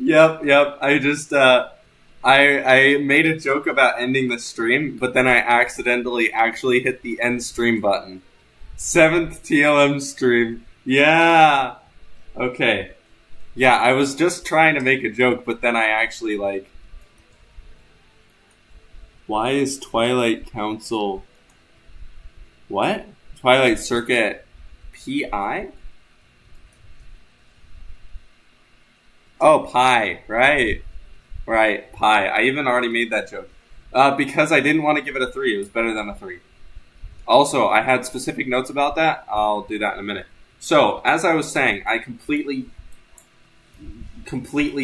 Yep. I made a joke about ending the stream, but then I accidentally actually hit the end stream button. 7th TLM stream. Yeah. Okay. Yeah, I was just trying to make a joke, but then I actually like. Why is Twilight Council? What? Twilight Circuit PI? Oh, pi. Right, pi. I even already made that joke. Because I didn't want to give it a 3. It was better than a 3. Also, I had specific notes about that. I'll do that in a minute. So, as I was saying, I completely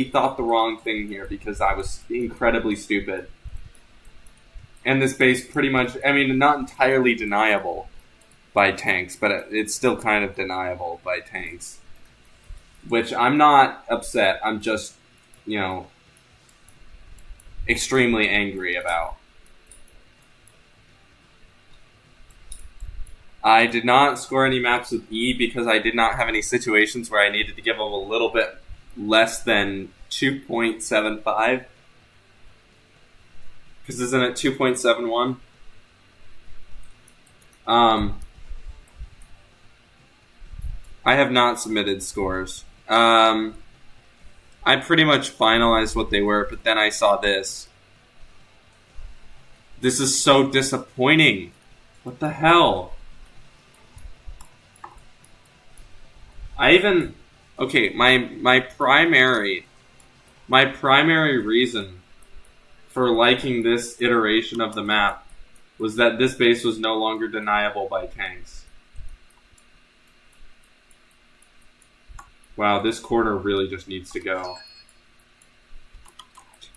thought the wrong thing here because I was incredibly stupid. And this base pretty much, I mean, not entirely deniable by tanks, but it's still kind of deniable by tanks. Which I'm not upset. I'm just, extremely angry about. I did not score any maps with E because I did not have any situations where I needed to give them a little bit less than 2.75. Because isn't it 2.71? I have not submitted scores. I pretty much finalized what they were, but then I saw this. This is so disappointing. What the hell? Okay, my primary reason for liking this iteration of the map was that this base was no longer deniable by tanks. Wow, this corner really just needs to go.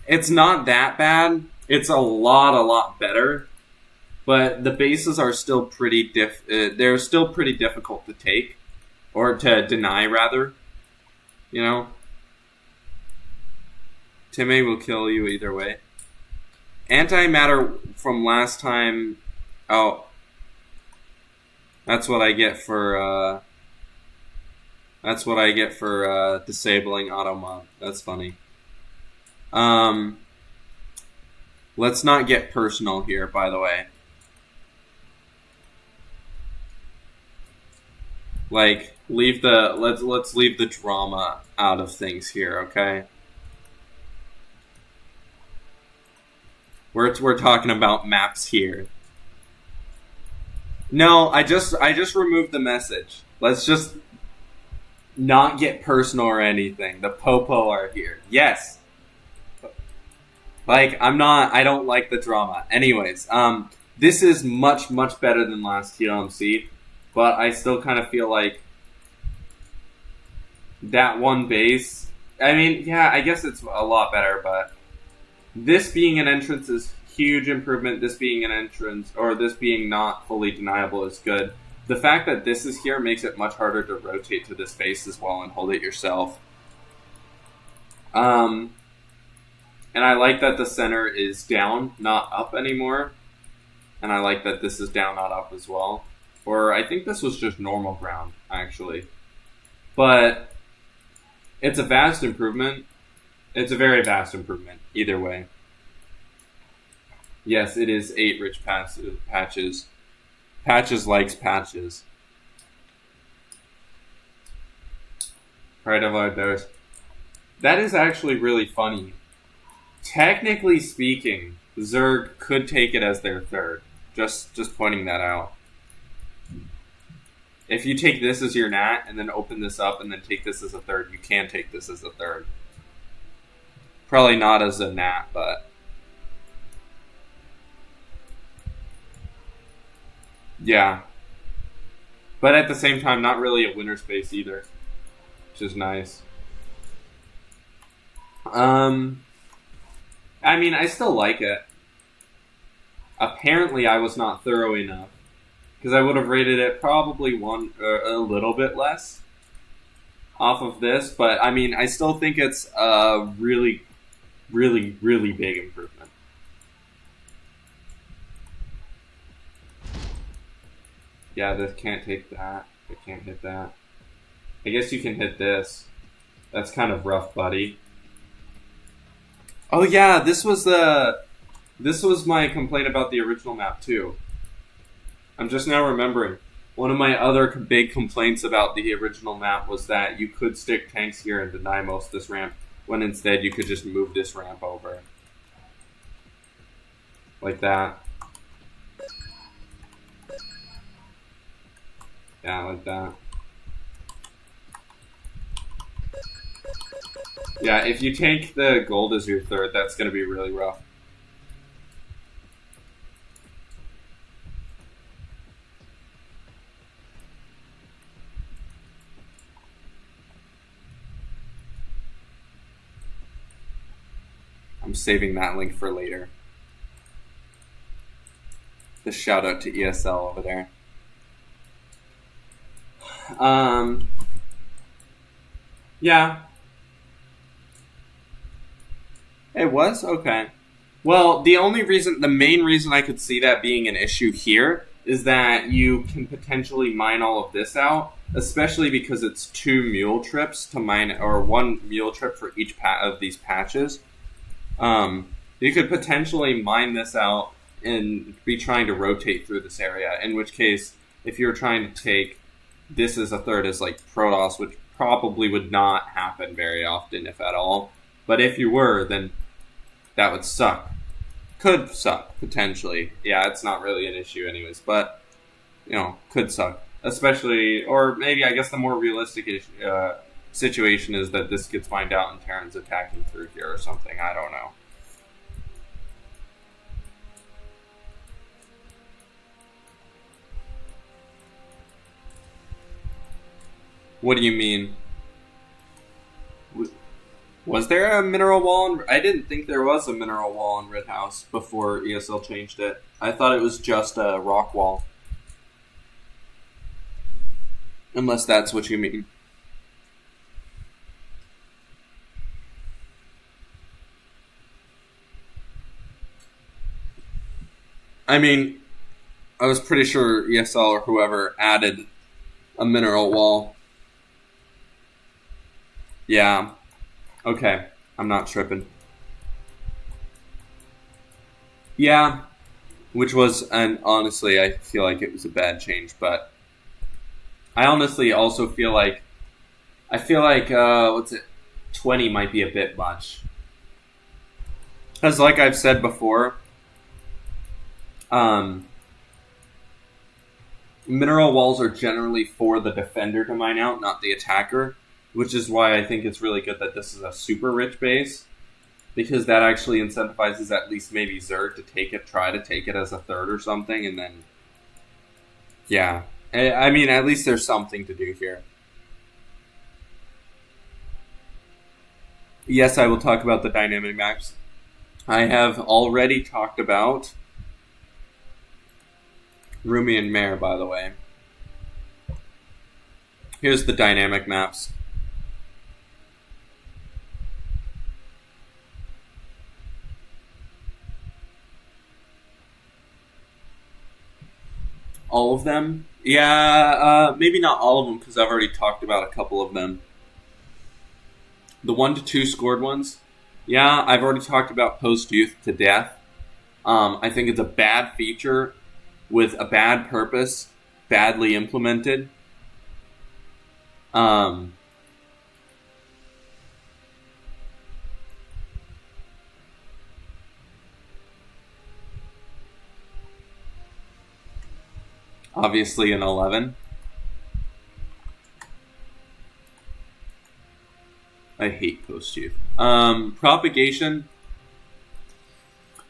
It's not that bad. It's a lot better. But the bases are still pretty they're still pretty difficult to take. Or to deny, rather. Timmy will kill you either way. Antimatter from last time... Oh. That's what I get for... disabling automod. That's funny. Let's not get personal here, by the way. Like, let's leave the drama out of things here, okay? We're talking about maps here. No, I just removed the message. Let's just not get personal or anything. The Popo are here. Yes. Like, I don't like the drama. Anyways, this is much better than last TLMC, but I still kind of feel like that one base, I mean, yeah, I guess it's a lot better, but this being an entrance is huge improvement. This being an entrance, or this being not fully deniable, is good. The fact that this is here makes it much harder to rotate to this base as well and hold it yourself. And I like that the center is down, not up anymore. And I like that this is down, not up as well. Or I think this was just normal ground, actually. But it's a vast improvement. It's a very vast improvement, either way. Yes, it is 8 rich patches. Patches likes patches. Right about those. That is actually really funny. Technically speaking, Zerg could take it as their third. Just pointing that out. If you take this as your nat and then open this up and then take this as a third, you can take this as a third. Probably not as a nat, but yeah. But at the same time, not really a winner space either, which is nice. I mean, I still like it. Apparently, I was not thorough enough, because I would have rated it probably a little bit less. off of this, but I mean, I still think it's a really, really, really big improvement. Yeah, this can't take that. It can't hit that. I guess you can hit this. That's kind of rough, buddy. Oh yeah, this was my complaint about the original map too. I'm just now remembering. One of my other big complaints about the original map was that you could stick tanks here and deny most of this ramp, when instead you could just move this ramp over. Like that. Yeah, like that. Yeah, if you tank the gold as your third, that's going to be really rough. I'm saving that link for later. The shout out to ESL over there. Yeah. It was? Okay. Well, the main reason I could see that being an issue here is that you can potentially mine all of this out, especially because it's 2 mule trips to mine, or 1 mule trip for each of these patches. You could potentially mine this out and be trying to rotate through this area, in which case, if you're trying to take this as a third as like Protoss, which probably would not happen very often, if at all, but if you were, then that would suck. Could suck, potentially. Yeah, it's not really an issue anyways, but, could suck. Especially, or maybe I guess the more realistic situation is that this gets mined out and Terran's attacking through here or something. I don't know. What do you mean? Was there a mineral wall? I didn't think there was a mineral wall in Red House before ESL changed it. I thought it was just a rock wall. Unless that's what you mean. I mean, I was pretty sure ESL or whoever added a mineral wall. Yeah. Okay. I'm not tripping. Yeah. Which was, and honestly, I feel like it was a bad change, but I honestly also feel like, 20 might be a bit much. Because like I've said before, mineral walls are generally for the defender to mine out, not the attacker, which is why I think it's really good that this is a super rich base, because that actually incentivizes at least maybe Zerg to try to take it as a third or something, and then, yeah. I mean, at least there's something to do here. Yes, I will talk about the dynamic maps. I have already talked about Rumi and Mare, by the way. Here's the dynamic maps. All of them? Yeah, maybe not all of them, because I've already talked about a couple of them. The 1 to 2 scored ones? Yeah, I've already talked about post-youth to death. I think it's a bad feature with a bad purpose, badly implemented. Obviously an 11. I hate post-youth. Propagation.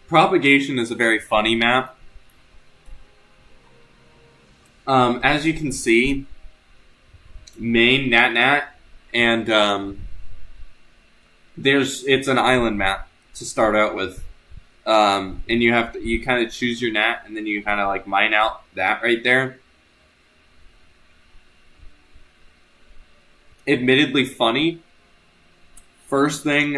Propagation is a very funny map. As you can see, main Nat, and it's an island map to start out with. And you kind of choose your Nat, and then you kind of like mine out that right there. admittedly funny. First thing,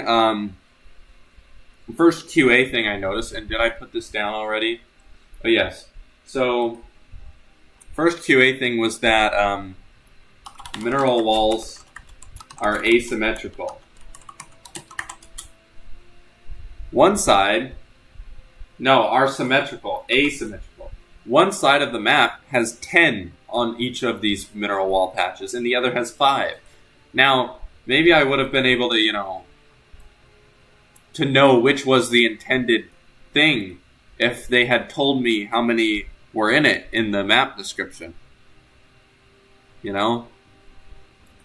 first QA thing I noticed, and did I put this down already? Oh, yes. So, first QA thing was that mineral walls are asymmetrical. One side, no, are symmetrical, asymmetrical. One side of the map has 10 on each of these mineral wall patches, and the other has 5. Now, maybe I would have been able to, to know which was the intended thing if they had told me how many were in it in the map description.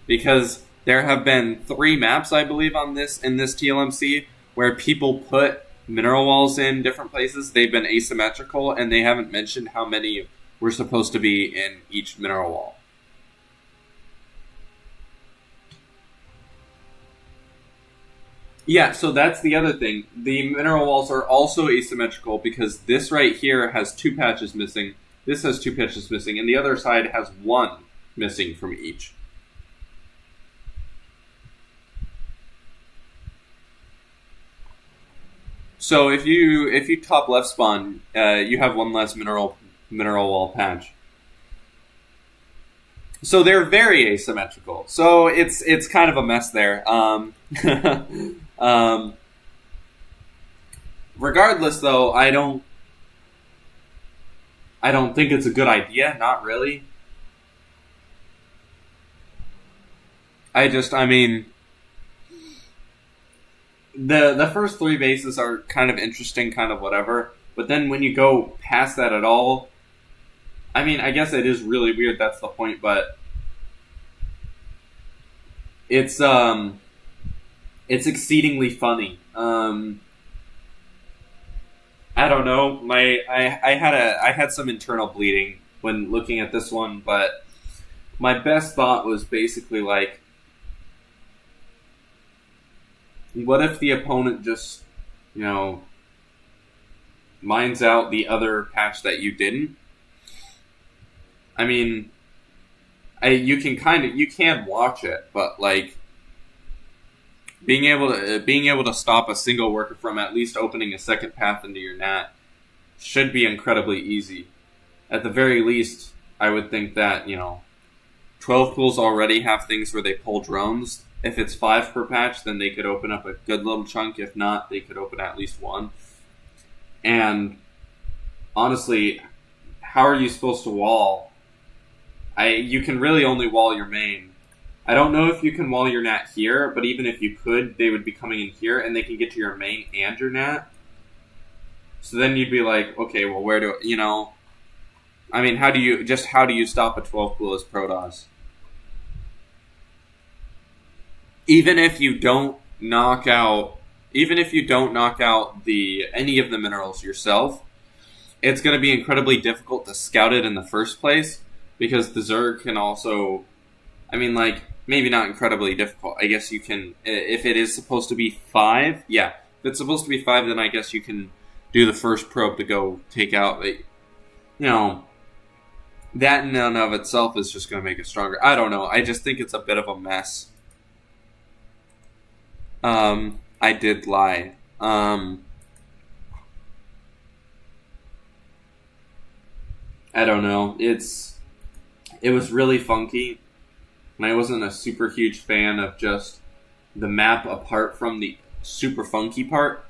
Because there have been 3 maps, I believe, in this TLMC where people put mineral walls in different places. They've been asymmetrical, and they haven't mentioned how many were supposed to be in each mineral wall. Yeah, so that's the other thing. The mineral walls are also asymmetrical because this right here has 2 patches missing, this has 2 patches missing, and the other side has 1 missing from each. So if you top left spawn, you have 1 less mineral wall patch. So they're very asymmetrical. So it's kind of a mess there. Regardless, though, I don't think it's a good idea. Not really. I mean, the first 3 bases are kind of interesting, kind of whatever. But then when you go past that at all, I mean, I guess it is really weird. That's the point, but it's exceedingly funny. I don't know. I had some internal bleeding when looking at this one, but my best thought was basically like, what if the opponent just, mines out the other patch that you didn't? I mean, you can watch it, but like being able to stop a single worker from at least opening a second path into your NAT should be incredibly easy. At the very least, I would think that 12 pools already have things where they pull drones. If it's 5 per patch, then they could open up a good little chunk. If not, they could open at least 1. And honestly, how are you supposed to wall? You can really only wall your main. I don't know if you can wall your NAT here, but even if you could, they would be coming in here, and they can get to your main and your NAT. So then you'd be like, okay, well, where do I mean, how do you stop a 12 pool as Protoss? Even if you don't knock out any of the minerals yourself, it's going to be incredibly difficult to scout it in the first place, because the Zerg can also, I mean, like, maybe not incredibly difficult. I guess you can, if it is supposed to be 5, yeah. If it's supposed to be 5, then I guess you can do the first probe to go take out, that in and of itself is just going to make it stronger. I don't know. I just think it's a bit of a mess. I did lie. I don't know. It was really funky, and I wasn't a super huge fan of just the map apart from the super funky part,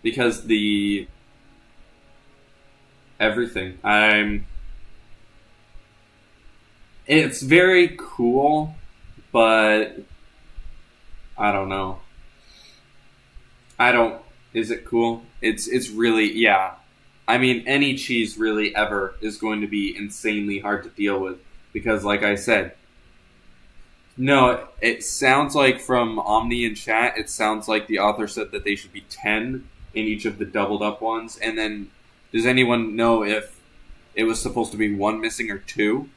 because everything. It's very cool, but I don't know. Is it cool? It's really, yeah. I mean, any cheese really ever is going to be insanely hard to deal with, because like I said, no, it sounds like from Omni in chat, it sounds like the author said that they should be 10 in each of the doubled up ones. And then, does anyone know if it was supposed to be 1 missing or 2?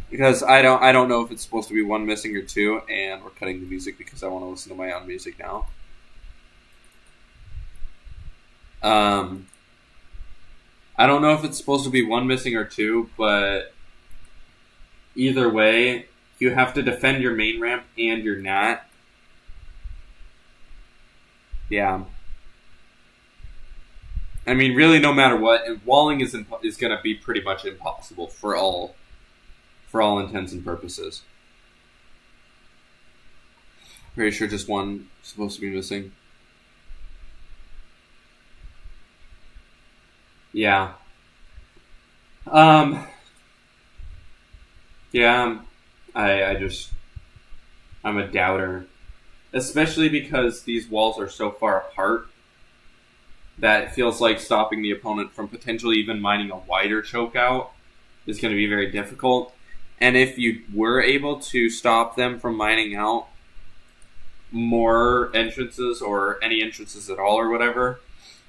Because I don't know if it's supposed to be 1 missing or 2, and we're cutting the music because I want to listen to my own music now. Um, I don't know if it's supposed to be one missing or two, but either way, you have to defend your main ramp and your nat. Yeah. I mean, really, no matter what, and walling is going to be pretty much impossible for all intents and purposes. Pretty sure just one is supposed to be missing. Yeah. Yeah. I'm a doubter, especially because these walls are so far apart that it feels like stopping the opponent from potentially even mining a wider choke out is going to be very difficult. And if you were able to stop them from mining out more entrances or any entrances at all or whatever,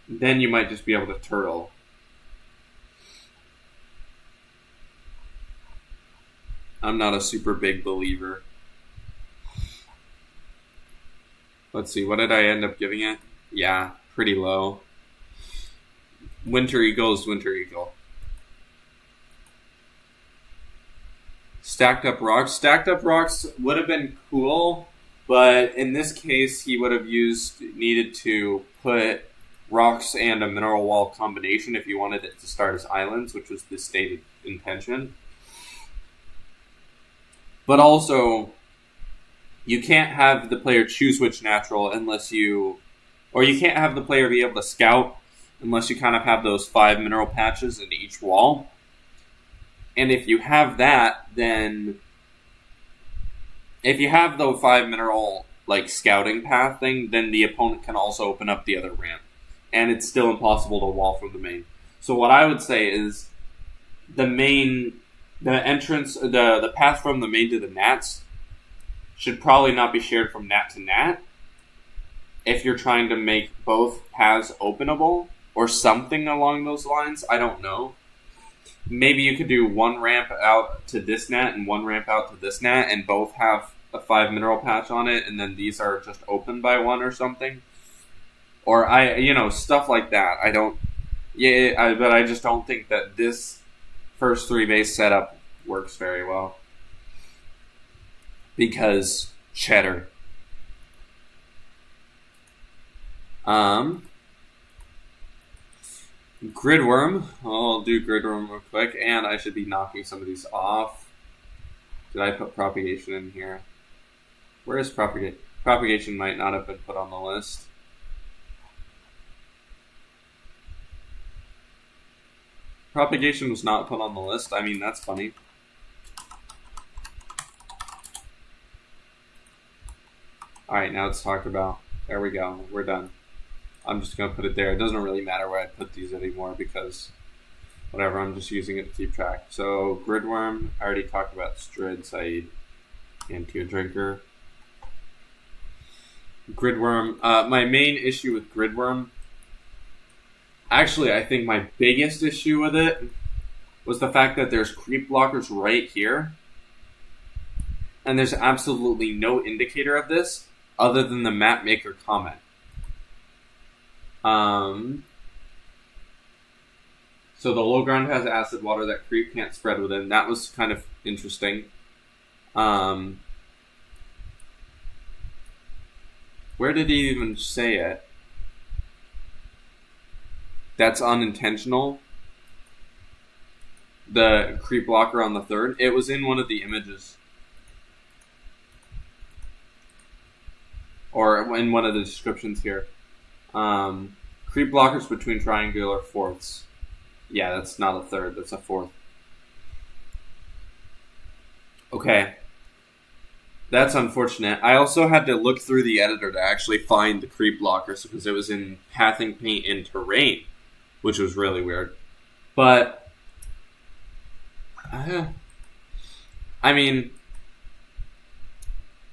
then you might just be able to turtle. I'm not a super big believer. Let's see, what did I end up giving it? Yeah, pretty low. Winter Eagle is Winter Eagle. Stacked up rocks would have been cool, but in this case, he would have needed to put rocks and a mineral wall combination if you wanted it to start as islands, which was the stated intention. But also, you can't have the player choose which natural or you can't have the player be able to scout unless you kind of have those 5 mineral patches in each wall. And if you have that, then if you have the 5 mineral scouting path thing, then the opponent can also open up the other ramp. And it's still impossible to wall from the main. So what I would say is the path from the main to the nats should probably not be shared from nat to nat if you're trying to make both paths openable or something along those lines. I don't know. Maybe you could do one ramp out to this nat and one ramp out to this nat and both have a 5 mineral patch on it, and then these are just open by 1 or something. Or stuff like that. But I just don't think that this first 3 base setup works very well. Because cheddar. Gridworm. I'll do Gridworm real quick, and I should be knocking some of these off. Did I put Propagation in here? Where is Propagation? Propagation might not have been put on the list. Propagation was not put on the list. I mean, that's funny. Alright, now it's talked about. There we go. We're done. I'm just going to put it there. It doesn't really matter where I put these anymore because whatever, I'm just using it to keep track. So, Gridworm, I already talked about Strid, Saeed, and Tear Drinker. Gridworm. My main issue with Gridworm, actually, I think my biggest issue with it was the fact that there's creep blockers right here. And there's absolutely no indicator of this other than the map maker comment. So the low ground has acid water that creep can't spread within. That was kind of interesting. Where did he even say it? That's unintentional. The creep blocker on the 3rd. It was in one of the images. Or in one of the descriptions here. Creep blockers between triangular fourths. Yeah, that's not a 3rd, that's a 4th. Okay. That's unfortunate. I also had to look through the editor to actually find the creep blockers because it was in pathing, paint, and terrain, which was really weird. But, I mean,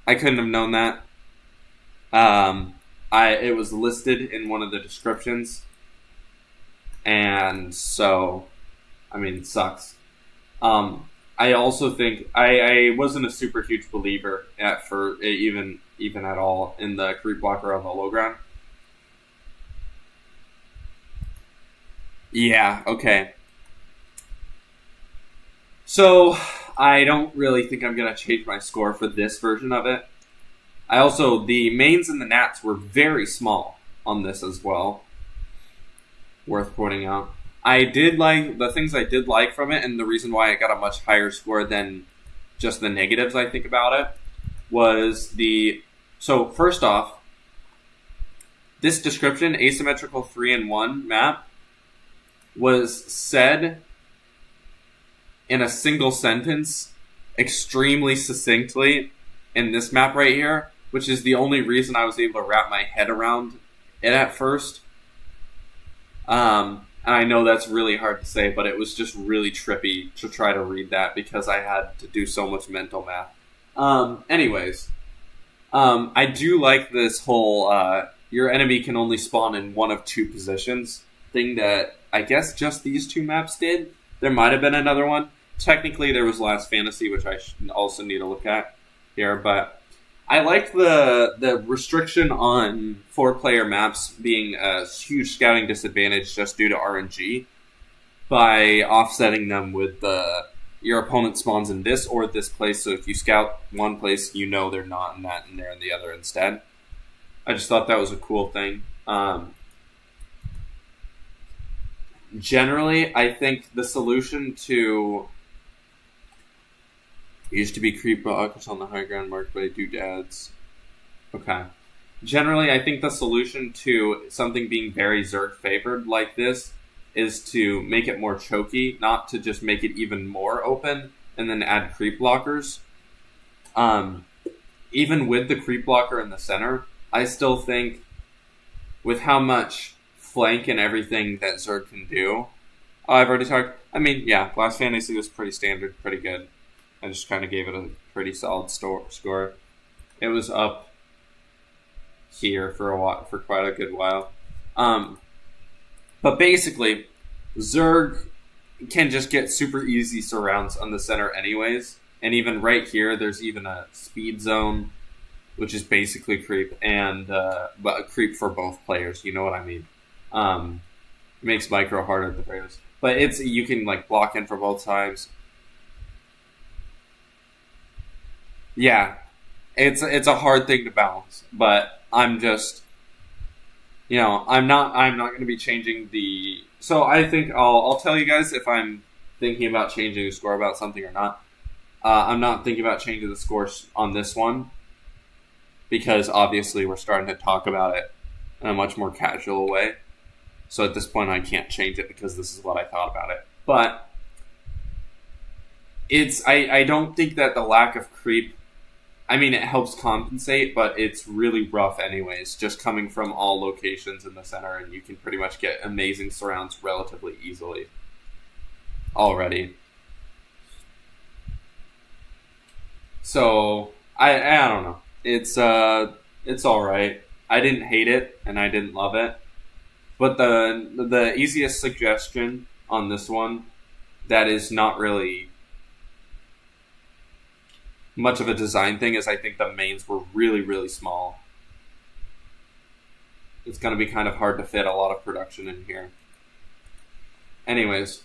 I couldn't have known that. It was listed in one of the descriptions, and so, I mean, it sucks. I also think I wasn't a super huge believer even at all in the creep blocker on the low ground. Yeah, okay. So, I don't really think I'm going to change my score for this version of it. The mains and the nats were very small on this as well. Worth pointing out. I did like, the things I did like from it, and the reason why I got a much higher score than just the negatives I think about it, was so first off, this description, asymmetrical 3-in-1 map, was said in a single sentence extremely succinctly in this map right here, which is the only reason I was able to wrap my head around it at first. And I know that's really hard to say, but it was just really trippy to try to read that because I had to do so much mental math. I do like this whole your enemy can only spawn in one of two positions thing that I guess just these two maps did. There might have been another one. Technically, there was Last Fantasy, which I also need to look at here, but I like the restriction on 4-player maps being a huge scouting disadvantage just due to RNG by offsetting them with your opponent spawns in this or this place, so if you scout one place, you know they're not in that and they're in the other instead. I just thought that was a cool thing. Generally, I think the solution to used to be creep blockers on the high ground marked by doodads. Okay. Generally, I think the solution to something being very Zerg favored like this is to make it more choky, not to just make it even more open and then add creep blockers. Even with the creep blocker in the center, I still think with how much flank and everything that Zerg can do. Oh, I've already talked. I mean, yeah, Last Fantasy was pretty standard, pretty good. I just kind of gave it a pretty solid score. It was up here for quite a good while. But basically, Zerg can just get super easy surrounds on the center anyways. And even right here, there's even a speed zone, which is basically creep, and but a creep for both players. You know what I mean? It makes micro harder at the very least. But you can like block in for both sides. Yeah, it's a hard thing to balance, but I'm just, I'm not going to be changing the. So I think I'll tell you guys if I'm thinking about changing the score about something or not. I'm not thinking about changing the scores on this one because obviously we're starting to talk about it in a much more casual way. So at this point, I can't change it because this is what I thought about it. But I don't think that the lack of creep. I mean, it helps compensate, but it's really rough anyways, just coming from all locations in the center, and you can pretty much get amazing surrounds relatively easily already. So, I don't know. It's all right. I didn't hate it, and I didn't love it. But the easiest suggestion on this one that is not really much of a design thing is I think the mains were really, really small. It's going to be kind of hard to fit a lot of production in here. Anyways.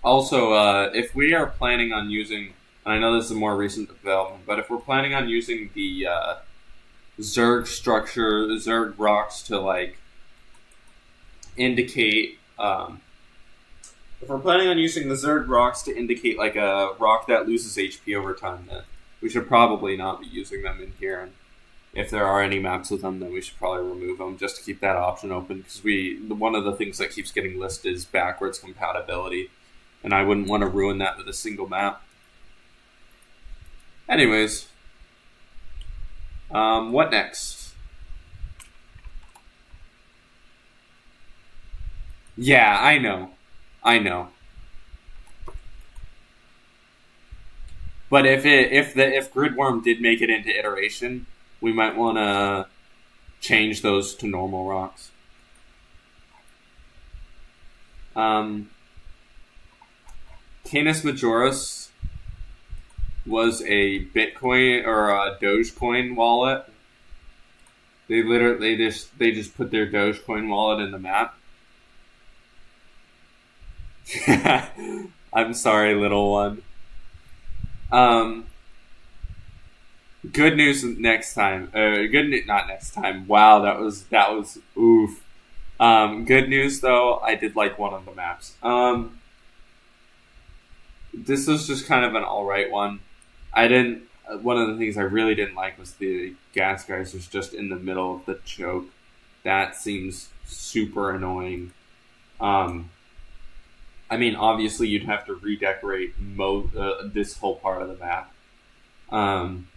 Also, if we are planning on using, and I know this is a more recent development, but if we're planning on using the Zerg structure, the Zerg rocks to like indicate, if we're planning on using the Zerg rocks to indicate like a rock that loses HP over time, then we should probably not be using them in here. And if there are any maps with them, then we should probably remove them just to keep that option open. Because one of the things that keeps getting listed is backwards compatibility, and I wouldn't want to ruin that with a single map. Anyways, what next? Yeah, I know. But if Gridworm did make it into iteration, we might want to change those to normal rocks. Canis Majoris was a Bitcoin or a Dogecoin wallet They just put their Dogecoin wallet in the map. I'm sorry, little one. Um, Good news next time. Not next time. Wow, that was oof. Good news though, I did like one of the maps. This was just kind of an alright one. I didn't. One of the things I really didn't like was the gas geysers just in the middle of the choke. That seems super annoying. Um, I mean, obviously you'd have to redecorate this whole part of the map. Um,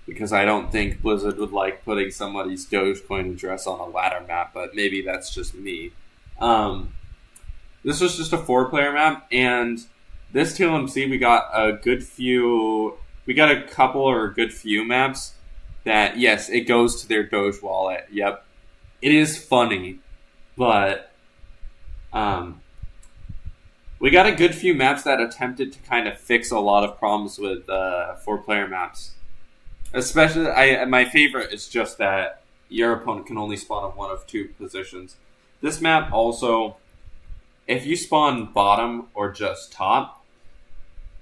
because I don't think Blizzard would like putting somebody's Dogecoin address on a ladder map, but maybe that's just me. Um, this was just a 4-player map, and this TLMC we got a couple or a good few maps that, yes, it goes to their Doge wallet. Yep, it is funny, but we got a good few maps that attempted to kind of fix a lot of problems with 4-player maps. Especially, my favorite is just that your opponent can only spawn on one of two positions. This map also, if you spawn bottom or just top,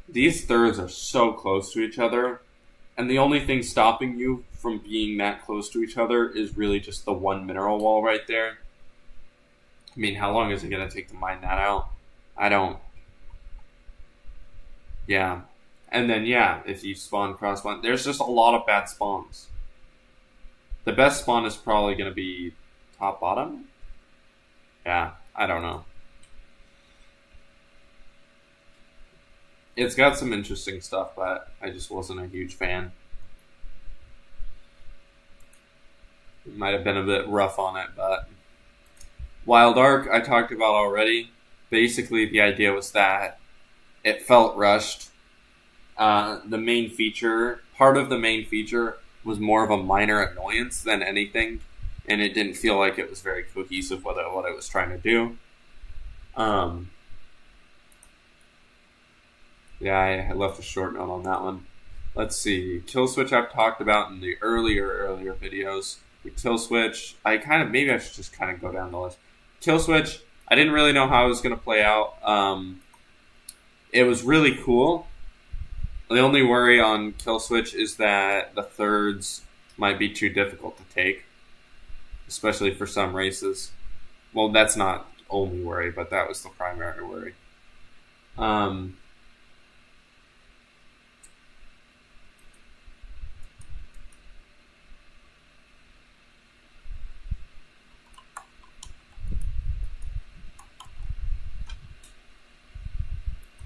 these thirds are so close to each other, and the only thing stopping you from being that close to each other is really just the one mineral wall right there. I mean, how long is it going to take to mine that out? I don't. Yeah. And then, yeah, if you spawn cross one, there's just a lot of bad spawns. The best spawn is probably going to be top bottom. Yeah, I don't know. It's got some interesting stuff, but I just wasn't a huge fan. It might have been a bit rough on it, but Wild Ark I talked about already. Basically, the idea was that it felt rushed. Part of the main feature was more of a minor annoyance than anything, and it didn't feel like it was very cohesive with what it was trying to do. Yeah, I left a short note on that one. Let's see. Kill switch I've talked about in the earlier videos. The kill switch, maybe I should just kind of go down the list. Kill switch, I didn't really know how it was going to play out. It was really cool. The only worry on kill switch is that the thirds might be too difficult to take, especially for some races. Well, that's not only worry, but that was the primary worry.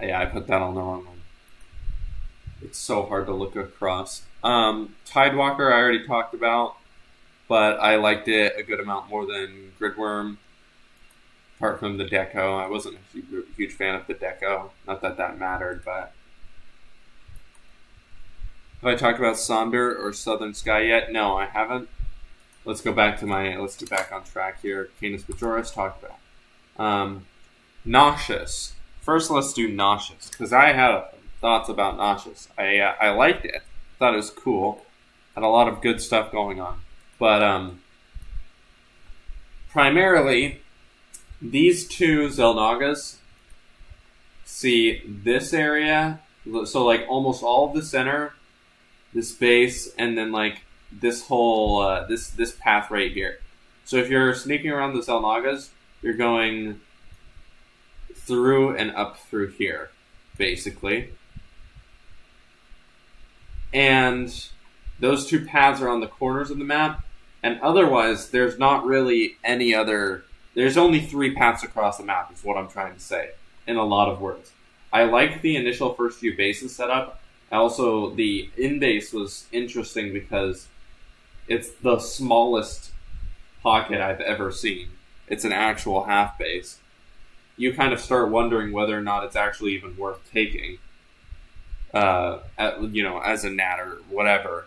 Yeah, I put that on the wrong one. It's so hard to look across. Tidewalker I already talked about, but I liked it a good amount more than Gridworm. Apart from the deco, I wasn't a huge fan of the deco. Not that that mattered, but have I talked about Sonder or Southern Sky yet? No, I haven't. Let's get back on track here. Canis Majoris talked about. Noxious. First, let's do Noxious, because I have thoughts about Noxious. I liked it. Thought it was cool. Had a lot of good stuff going on. But, primarily, these two Xel'Nagas see this area, so like almost all of the center, this base, and then like this whole, this path right here. So if you're sneaking around the Xel'Nagas, you're going through and up through here, basically. And those two paths are on the corners of the map, and otherwise there's not really any other. There's only 3 paths across the map, is what I'm trying to say, in a lot of words. I like the initial first few bases set up. Also, the in-base was interesting because it's the smallest pocket I've ever seen. It's an actual half base. You kind of start wondering whether or not it's actually even worth taking, as a nat or whatever.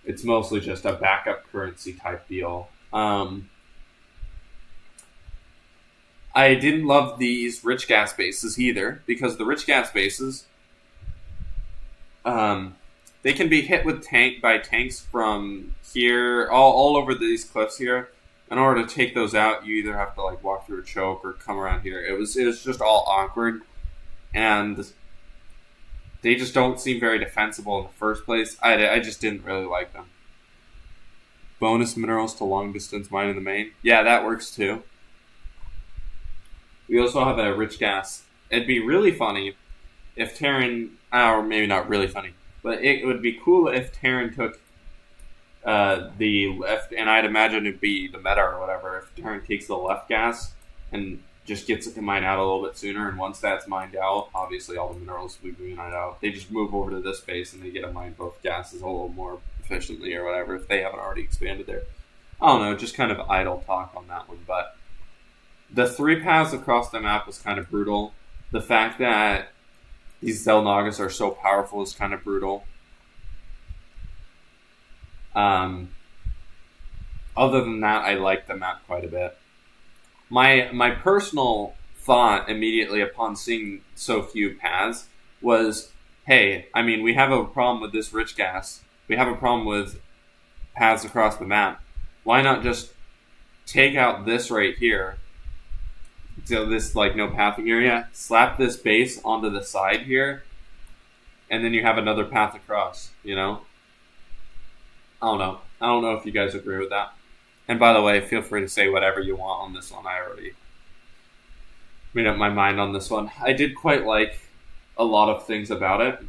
It's mostly just a backup currency type deal. I didn't love these rich gas bases either, because the rich gas bases, they they can be hit with tanks from here, all over these cliffs here. In order to take those out, you either have to like walk through a choke or come around here. It was just all awkward, and they just don't seem very defensible in the first place. I just didn't really like them. Bonus minerals to long distance mine in the main. Yeah, that works too. We also have a rich gas. It'd be really funny if Terran, or maybe not really funny, but it would be cool if Terran took the left, and I'd imagine it'd be the meta or whatever, if Terran takes the left gas and just gets it to mine out a little bit sooner, and once that's mined out, obviously all the minerals will be mined out. They just move over to this base and they get to mine both gases a little more efficiently or whatever, if they haven't already expanded there. I don't know, just kind of idle talk on that one, but the 3 paths across the map was kind of brutal. The fact that these Xel'Nagas are so powerful is kind of brutal. Other than that, I like the map quite a bit. My personal thought immediately upon seeing so few paths was, hey, I mean, we have a problem with this rich gas. We have a problem with paths across the map. Why not just take out this right here? So this, like, no pathing area. Slap this base onto the side here. And then you have another path across, you know? I don't know. I don't know if you guys agree with that. And by the way, feel free to say whatever you want on this one. I already made up my mind on this one. I did quite like a lot of things about it.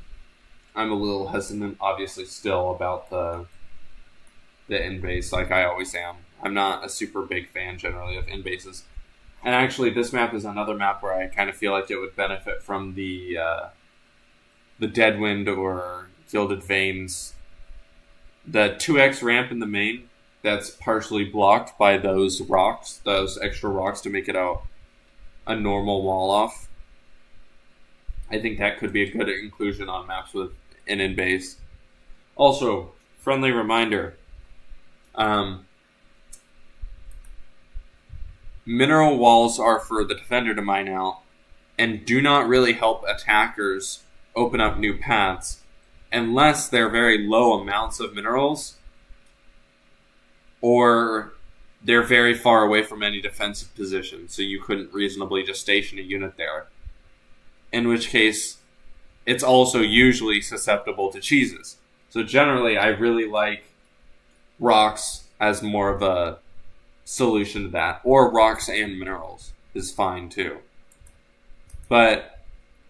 I'm a little hesitant, obviously, still about the in-base, like I always am. I'm not a super big fan, generally, of in-bases. And actually, this map is another map where I kind of feel like it would benefit from the Deadwind or Gilded Veins. The 2x ramp in the main, that's partially blocked by those rocks, those extra rocks to make it a normal wall off. I think that could be a good inclusion on maps with an in-base. Also, friendly reminder, mineral walls are for the defender to mine out and do not really help attackers open up new paths unless they're very low amounts of minerals or they're very far away from any defensive position, so you couldn't reasonably just station a unit there. In which case, it's also usually susceptible to cheeses. So generally, I really like rocks as more of a solution to that. Or rocks and minerals is fine too. But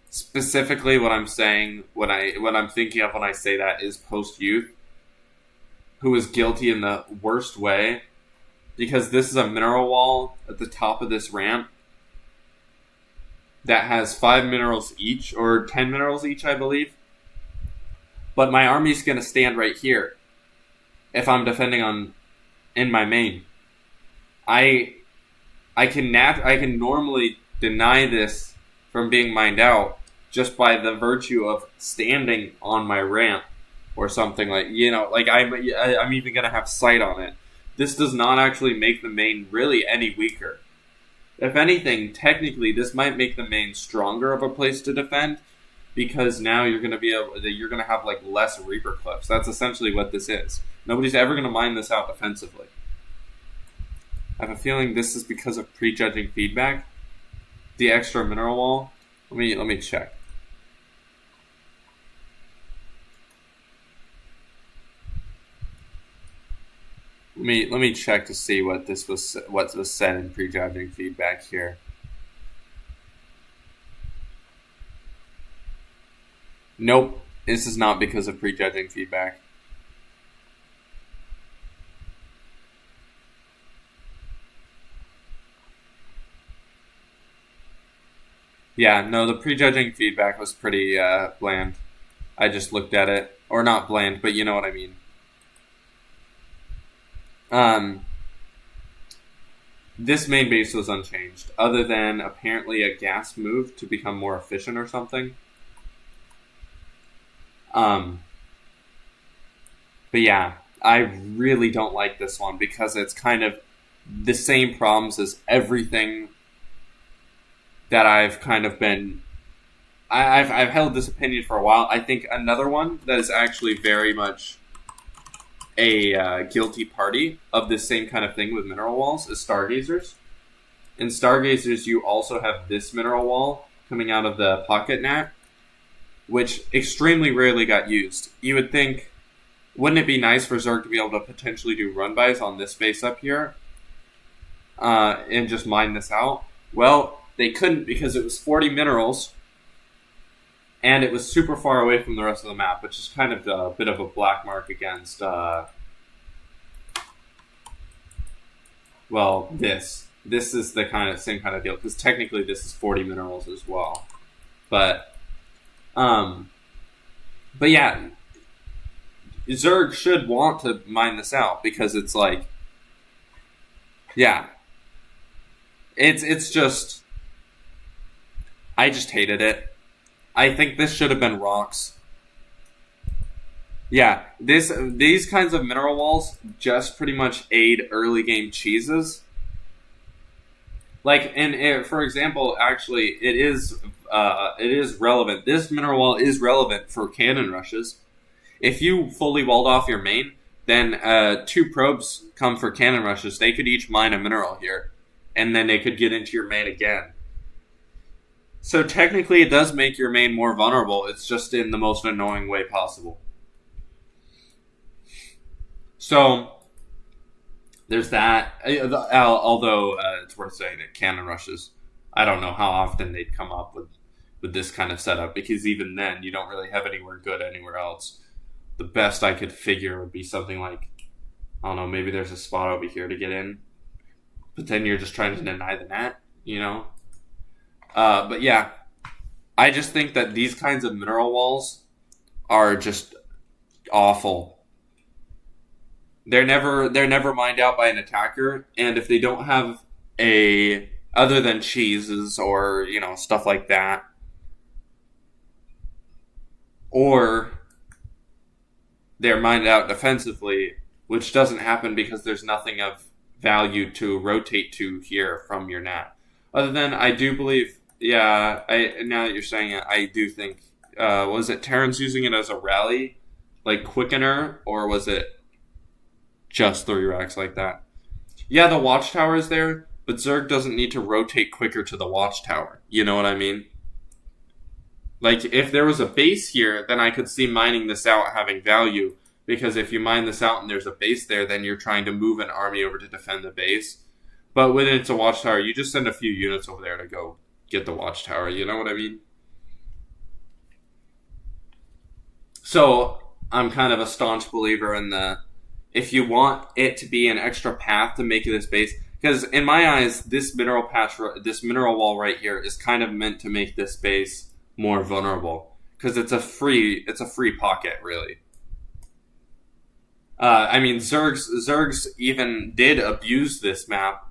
specifically what I'm saying, what I'm thinking of when I say that is post-youth, who is guilty in the worst way, because this is a mineral wall at the top of this ramp that has 5 minerals each, or 10 minerals each, I believe. But my army's going to stand right here if I'm defending in my main. I can normally deny this from being mined out just by the virtue of standing on my ramp or something, like, you know, like I'm even going to have sight on it. This does not actually make the main really any weaker. If anything, technically, this might make the main stronger of a place to defend, because now you're going to have like less Reaper cliffs. That's essentially what this is. Nobody's ever going to mine this out defensively. I have a feeling this is because of prejudging feedback. The extra mineral wall. Let me check. Let me check to see what was said in prejudging feedback here. Nope, this is not because of prejudging feedback. Yeah, no, the prejudging feedback was pretty bland. I just looked at it. Or not bland, but you know what I mean. This main base was unchanged, other than apparently a gas move to become more efficient or something. But yeah, I really don't like this one because it's kind of the same problems as everything that I've kind of been I've held this opinion for a while. I think another one that is actually very much a guilty party of this same kind of thing with mineral walls is Stargazers. In Stargazers, you also have this mineral wall coming out of the pocket nat, which extremely rarely got used. You would think, wouldn't it be nice for Zerg to be able to potentially do run-bys on this base up here and just mine this out? Well, they couldn't because it was 40 minerals, and it was super far away from the rest of the map, which is kind of a bit of a black mark against, well, this. This is the same kind of deal, because technically this is 40 minerals as well. But yeah, Zerg should want to mine this out, because it's like, yeah, it's just, I just hated it. I think this should have been rocks. Yeah, these kinds of mineral walls just pretty much aid early game cheeses. Like, and for example, actually, it is relevant. This mineral wall is relevant for cannon rushes. If you fully walled off your main, then 2 probes come for cannon rushes. They could each mine a mineral here, and then they could get into your main again. So technically, it does make your main more vulnerable. It's just in the most annoying way possible. So there's that. Although it's worth saying that cannon rushes, I don't know how often they'd come up with this kind of setup, because even then you don't really have anywhere good anywhere else. The best I could figure would be something like, I don't know, maybe there's a spot over here to get in, but then you're just trying to deny the net, you know? But yeah, I just think that these kinds of mineral walls are just awful. They're never mined out by an attacker, and if they don't have other than cheeses or, you know, stuff like that, or they're mined out defensively, which doesn't happen because there's nothing of value to rotate to here from your nat. Other than, I do believe, now that you're saying it, I do think, was it Terran's using it as a rally, like quickener, or was it just 3 racks like that? Yeah, the watchtower is there, but Zerg doesn't need to rotate quicker to the watchtower. You know what I mean? Like, if there was a base here, then I could see mining this out having value, because if you mine this out and there's a base there, then you're trying to move an army over to defend the base. But when it's a watchtower, you just send a few units over there to go get the watchtower. You know what I mean? So, I'm kind of a staunch believer in if you want it to be an extra path to make this base, because in my eyes, this mineral wall right here is kind of meant to make this base more vulnerable, because it's a free pocket, really. I mean, Zergs even did abuse this map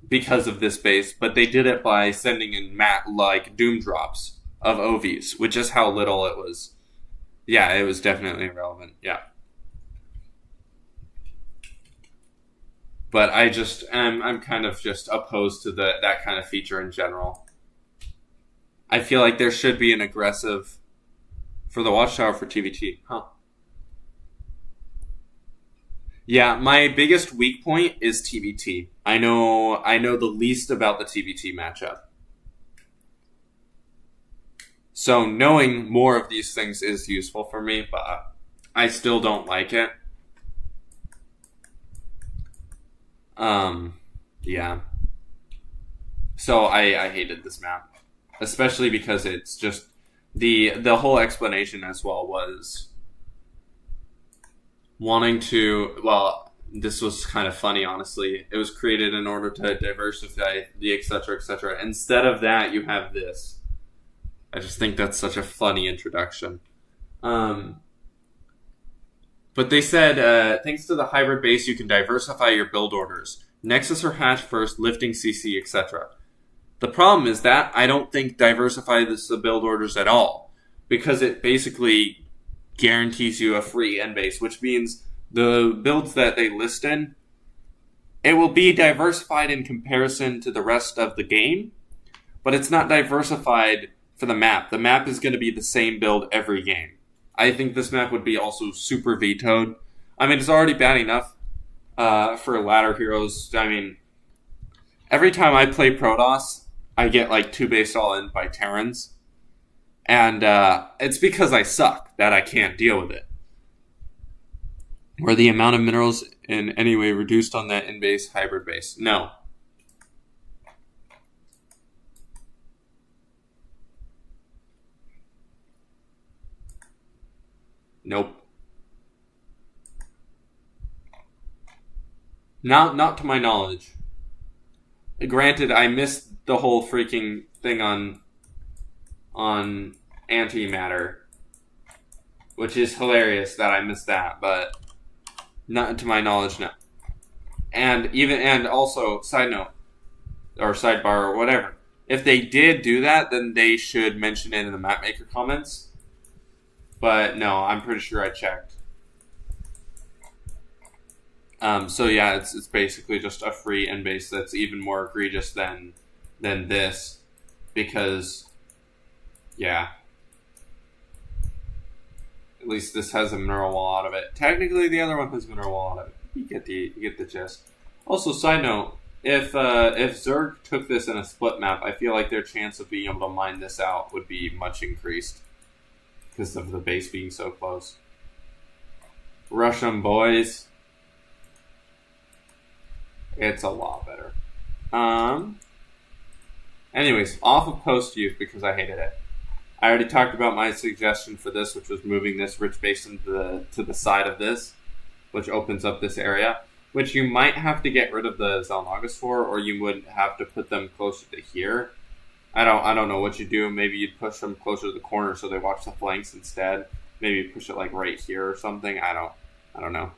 because of this base, but they did it by sending in like doom drops of OVs, which is how little it was. Yeah, it was definitely irrelevant. Yeah. But I'm kind of just opposed to that kind of feature in general. I feel like there should be an aggressive for the watchtower for TVT. Huh. Yeah, my biggest weak point is TVT. I know the least about the TVT matchup. So knowing more of these things is useful for me, but I still don't like it. Yeah. So I hated this map, especially because it's just the whole explanation as well was wanting to, well, this was kind of funny, honestly. It was created in order to diversify the etc., etc. Instead of that, you have this. I just think that's such a funny introduction. But they said, thanks to the hybrid base, you can diversify your build orders. Nexus or Hatch first, lifting CC, etc. The problem is that I don't think diversify the build orders at all, because it basically guarantees you a free end base, which means the builds that they list in, it will be diversified in comparison to the rest of the game, but it's not diversified for the map. The map is going to be the same build every game. I think this map would be also super vetoed. I mean, it's already bad enough for ladder heroes. I mean, every time I play Protoss, I get like 2 based all in by Terrans. And it's because I suck that I can't deal with it. Were the amount of minerals in any way reduced on that in-base hybrid base? No. Nope. Not to my knowledge. Granted, I missed the whole freaking thing on antimatter, which is hilarious that I missed that, but not to my knowledge, no. And also, side note, or sidebar, or whatever, if they did do that, then they should mention it in the mapmaker comments. But no, I'm pretty sure I checked. So yeah, it's basically just a free end base that's even more egregious than this, because yeah, at least this has a mineral wall out of it. Technically, the other one has a mineral wall out of it. You get the gist. Also, side note, if Zerg took this in a split map, I feel like their chance of being able to mine this out would be much increased because of the base being so close. Rush 'em, boys. It's a lot better. Anyways, off of post youth because I hated it. I already talked about my suggestion for this, which was moving this rich basin to the side of this, which opens up this area, which you might have to get rid of the Xel'Nagus for, or you would have to put them closer to here. I don't know what you do. Maybe you'd push them closer to the corner so they watch the flanks instead. Maybe push it like right here or something. I don't know.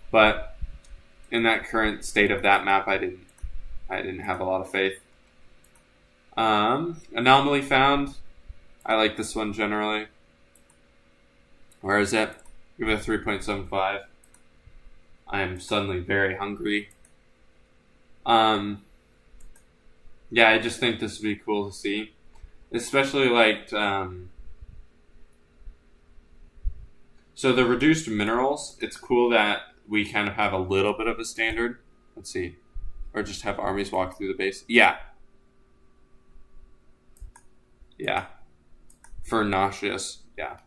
But in that current state of that map, I didn't have a lot of faith. Anomaly found. I like this one generally. Where is it? Give it a 3.75. I am suddenly very hungry. Yeah, I just think this would be cool to see. Especially like, so the reduced minerals, it's cool that we kind of have a little bit of a standard. Let's see. Or just have armies walk through the base. Yeah. Yeah. For Nauseous, yeah.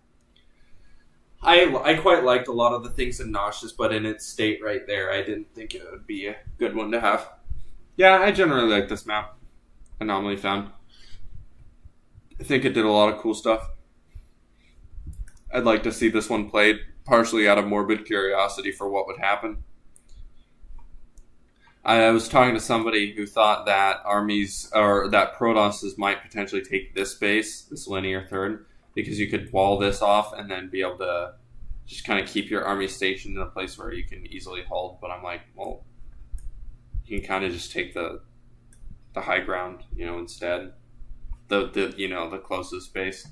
I quite liked a lot of the things in Nauseous, but in its state right there, I didn't think it would be a good one to have. Yeah, I generally like this map. Anomaly found. I think it did a lot of cool stuff. I'd like to see this one played, partially out of morbid curiosity for what would happen. I was talking to somebody who thought that armies, or that Protosses might potentially take this base, this linear third, because you could wall this off and then be able to just kind of keep your army stationed in a place where you can easily hold. But I'm like, well, you can kind of just take the high ground, instead. The closest base.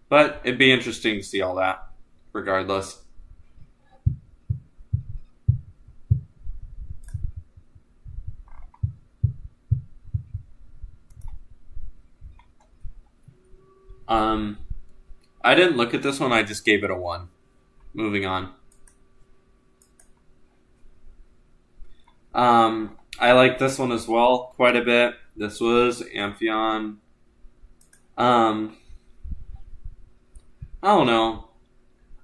But it'd be interesting to see all that, regardless. I didn't look at this one, I just gave it a 1. Moving on. I like this one as well, quite a bit. This was Amphion. I don't know.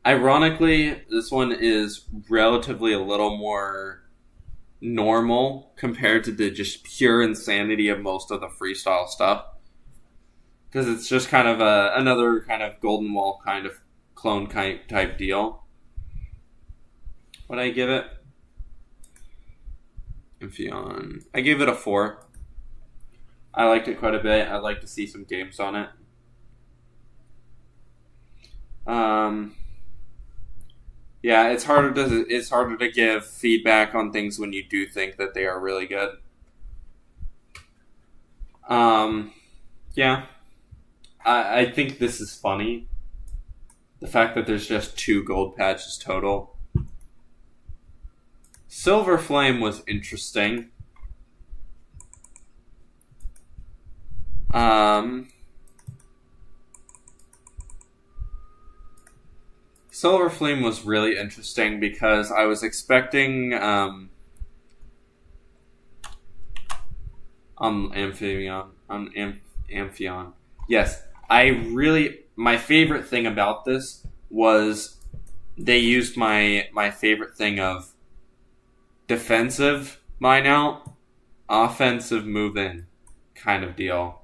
Ironically, this one is relatively a little more normal compared to the just pure insanity of most of the freestyle stuff. Because it's just kind of another kind of Golden Wall kind of clone type deal. What did I give it? Amphion. I gave it a 4. I liked it quite a bit. I'd like to see some games on it. Yeah, it's harder to give feedback on things when you do think that they are really good. Yeah. I think this is funny. The fact that there's just 2 gold patches total. Silver Flame was interesting. Silver Flame was really interesting because I was expecting Amphion. Yes, my favorite thing about this was they used my favorite thing of defensive mine out, offensive move in kind of deal.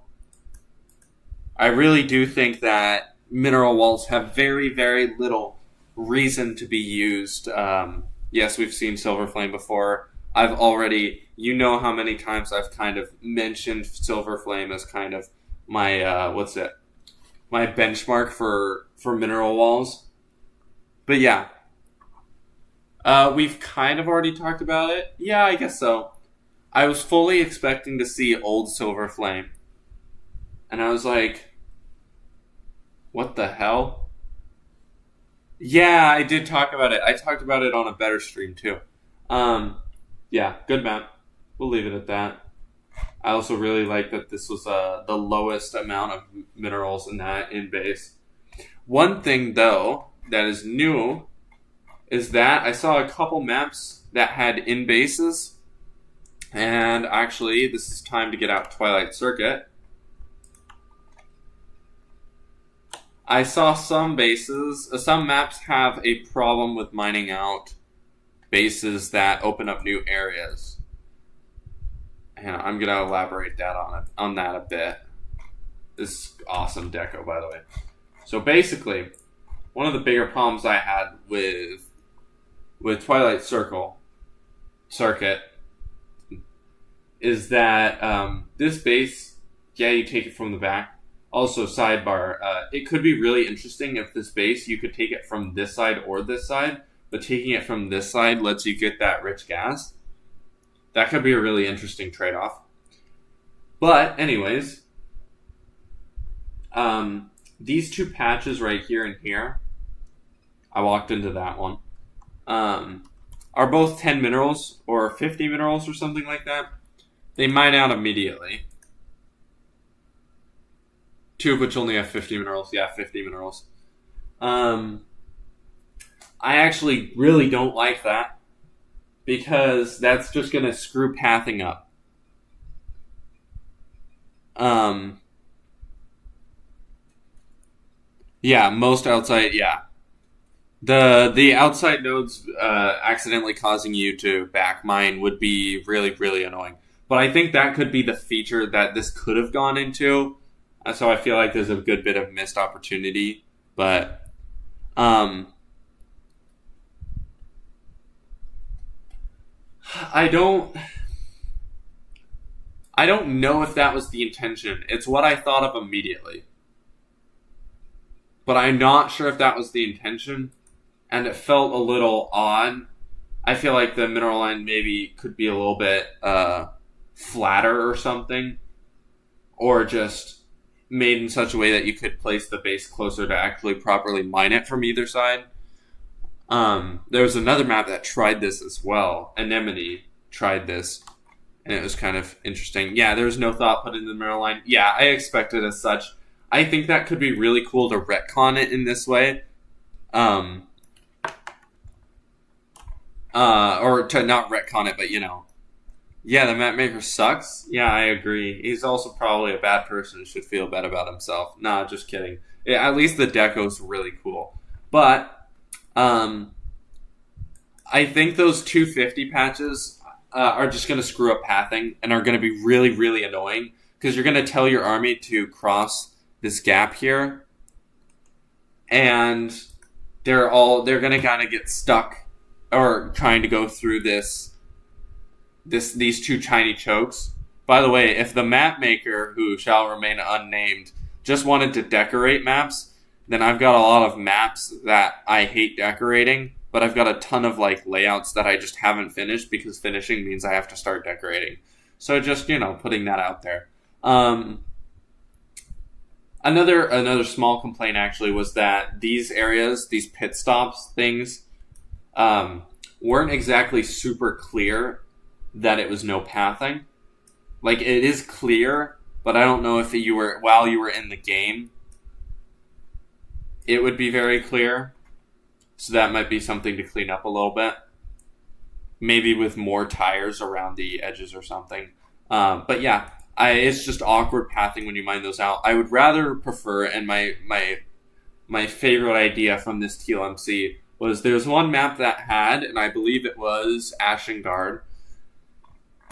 I really do think that mineral walls have very, very little reason to be used. Yes, we've seen Silver Flame before. You know how many times I've kind of mentioned Silver Flame as kind of my, my benchmark for mineral walls. But yeah. We've kind of already talked about it. Yeah, I guess so. I was fully expecting to see old Silver Flame. And I was like, what the hell? Yeah, I did talk about it. I talked about it on a better stream too. Yeah, good map. We'll leave it at that. I also really like that this was the lowest amount of minerals in base. One thing though that is new is that I saw a couple maps that had in bases, and actually this is time to get out Twilight Circuit. I saw some maps have a problem with mining out bases that open up new areas. And I'm going to elaborate on that a bit. This is awesome deco, by the way. So basically, one of the bigger problems I had with Twilight Circuit is that this base, yeah, you take it from the back. Also, sidebar, it could be really interesting if this base, you could take it from this side or this side, but taking it from this side lets you get that rich gas. That could be a really interesting trade-off. But, anyways, these two patches right here and here, I walked into that one, are both 10 minerals or 50 minerals or something like that. They mine out immediately. Two of which only have 50 minerals. Yeah, 50 minerals. I actually really don't like that, because that's just going to screw pathing up. Yeah, most outside, yeah. The outside nodes accidentally causing you to back mine would be really, really annoying. But I think that could be the feature that this could have gone into. So I feel like there's a good bit of missed opportunity. But I don't know if that was the intention. It's what I thought of immediately. But I'm not sure if that was the intention. And it felt a little odd. I feel like the mineral line maybe could be a little bit flatter or something. Or just made in such a way that you could place the base closer to actually properly mine it from either side. There was another map that tried this as well. Anemone tried this, and it was kind of interesting. Yeah, there was no thought put into the mineral line. Yeah, I expected as such. I think that could be really cool to retcon it in this way. Or to not retcon it, but yeah, the map maker sucks. Yeah, I agree. He's also probably a bad person and should feel bad about himself. Nah, just kidding. Yeah, at least the deco's really cool. But I think those 250 patches are just going to screw up pathing and are going to be really, really annoying, because you're going to tell your army to cross this gap here, and they're going to kind of get stuck or trying to go through these two tiny chokes. By the way, if the map maker, who shall remain unnamed, just wanted to decorate maps, then I've got a lot of maps that I hate decorating, but I've got a ton of layouts that I just haven't finished, because finishing means I have to start decorating. So just, putting that out there. Another small complaint actually was that these areas, these pit stops things, weren't exactly super clear that it was no pathing. It is clear, but I don't know if while you were in the game, it would be very clear. So that might be something to clean up a little bit. Maybe with more tires around the edges or something. But yeah, it's just awkward pathing when you mine those out. I would rather prefer, and my favorite idea from this TLMC was there's one map that had, and I believe it was Ashengard.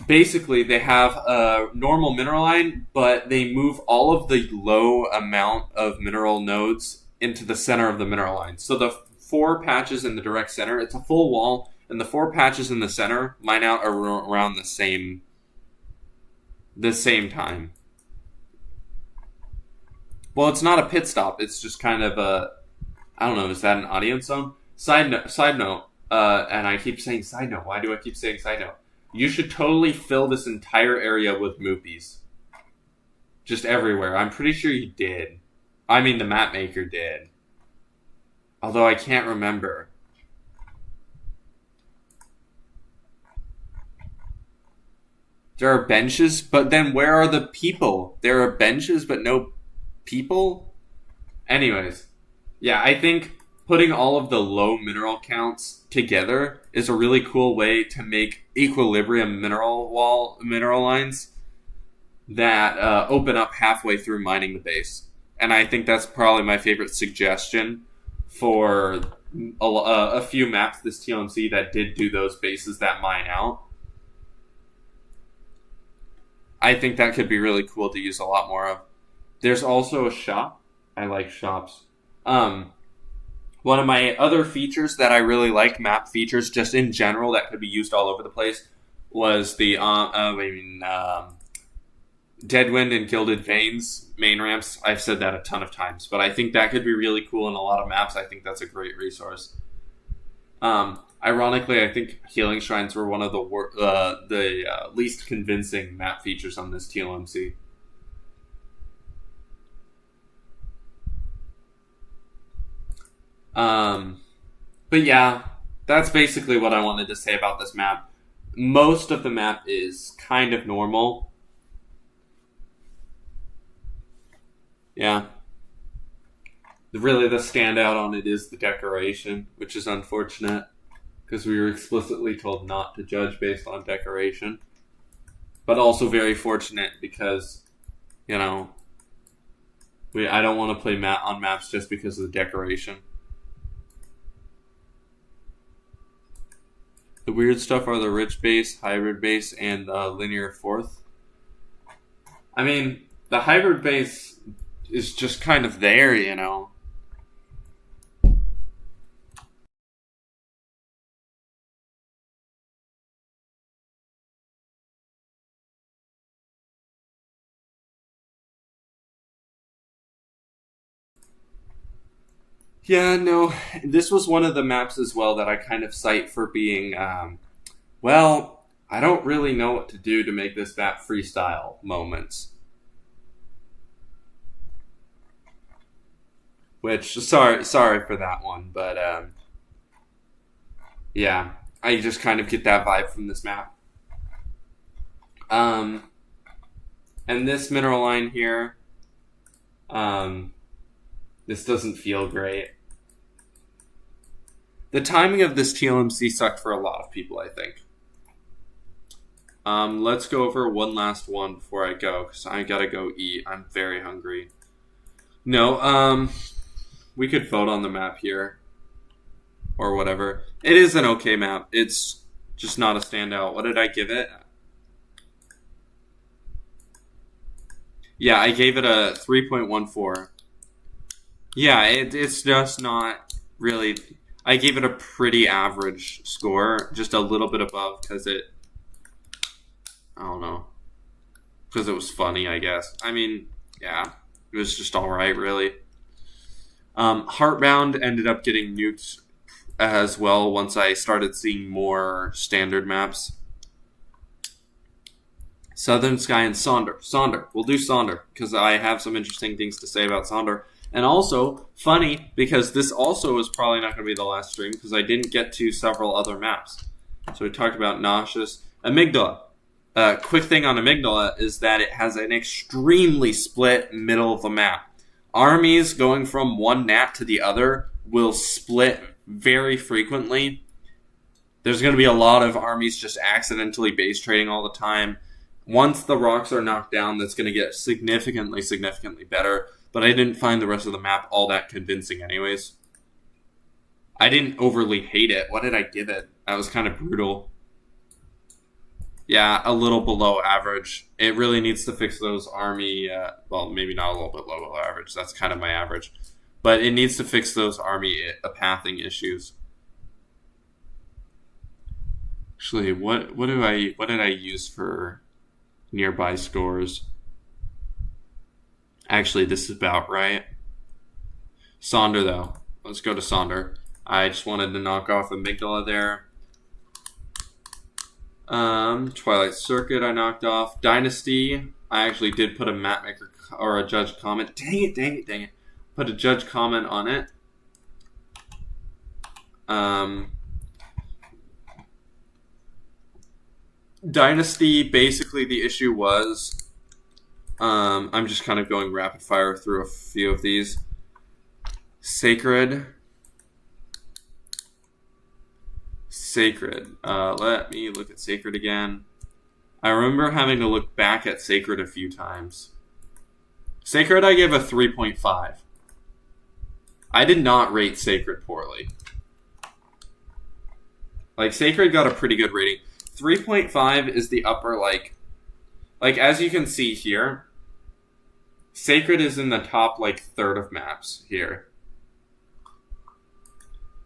Basically, they have a normal mineral line, but they move all of the low amount of mineral nodes into the center of the mineral line. So the 4 patches in the direct center, it's a full wall, and the 4 patches in the center mine out around the same time. Well, it's not a pit stop. It's just kind of a, I don't know, is that an audience zone? Side note, and I keep saying side note. Why do I keep saying side note? You should totally fill this entire area with moopies. Just everywhere. I'm pretty sure you did. I mean, the map maker did. Although I can't remember. There are benches, but then where are the people? There are benches, but no people? Anyways. Yeah, I think putting all of the low mineral counts together is a really cool way to make equilibrium mineral lines that open up halfway through mining the base. And I think that's probably my favorite suggestion for a few maps this TLMC that did do those bases that mine out. I think that could be really cool to use a lot more of. There's also a shop. I like shops. One of my other features that I really like, map features just in general that could be used all over the place, was the Deadwind and Gilded Veins main ramps. I've said that a ton of times, but I think that could be really cool in a lot of maps. I think that's a great resource. Ironically, I think Healing Shrines were one of the least convincing map features on this TLMC. But yeah, that's basically what I wanted to say about this map. Most of the map is kind of normal. Yeah. Really, the standout on it is the decoration, which is unfortunate, because we were explicitly told not to judge based on decoration. But also very fortunate because, I don't want to play on maps just because of the decoration. The weird stuff are the rich base, hybrid base, and linear fourth. I mean, the hybrid base is just kind of there, Yeah, no, this was one of the maps as well that I kind of cite for being, I don't really know what to do to make this map freestyle moments. Which, sorry for that one, but, yeah, I just kind of get that vibe from this map. And this mineral line here, this doesn't feel great. The timing of this TLMC sucked for a lot of people, I think. Let's go over one last one before I go, because I gotta go eat. I'm very hungry. No, we could vote on the map here. Or whatever. It is an okay map. It's just not a standout. What did I give it? Yeah, I gave it a 3.14. Yeah, it's just not really... I gave it a pretty average score, just a little bit above, because I don't know. Because it was funny, I guess. I mean, yeah, it was just alright, really. Heartbound ended up getting nuked as well once I started seeing more standard maps. Southern Sky and Sonder. We'll do Sonder, because I have some interesting things to say about Sonder. And also, funny, because this also is probably not going to be the last stream, because I didn't get to several other maps. So we talked about Nauseous. Amygdala. Quick thing on Amygdala is that it has an extremely split middle of the map. Armies going from one nat to the other will split very frequently. There's going to be a lot of armies just accidentally base trading all the time. Once the rocks are knocked down, that's going to get significantly better. But I didn't find the rest of the map all that convincing anyways. I didn't overly hate it. What did I give it? That was kind of brutal. Yeah, a little below average. It really needs to fix those army... well, maybe not a little bit below average. That's kind of my average. But it needs to fix those army pathing issues. Actually, what did I use for nearby scores? Actually, this is about right. Sonder, though. Let's go to Sonder. I just wanted to knock off Amygdala there. Twilight Circuit I knocked off. Dynasty, I actually did put a mapmaker or a judge comment. Dang it. Put a judge comment on it. Dynasty, basically the issue was, I'm just kind of going rapid fire through a few of these. Sacred. Let me look at Sacred again. I remember having to look back at Sacred a few times. Sacred I gave a 3.5. I did not rate Sacred poorly. Like, Sacred got a pretty good rating. 3.5 is the upper, like as you can see here, Sacred is in the top, third of maps here.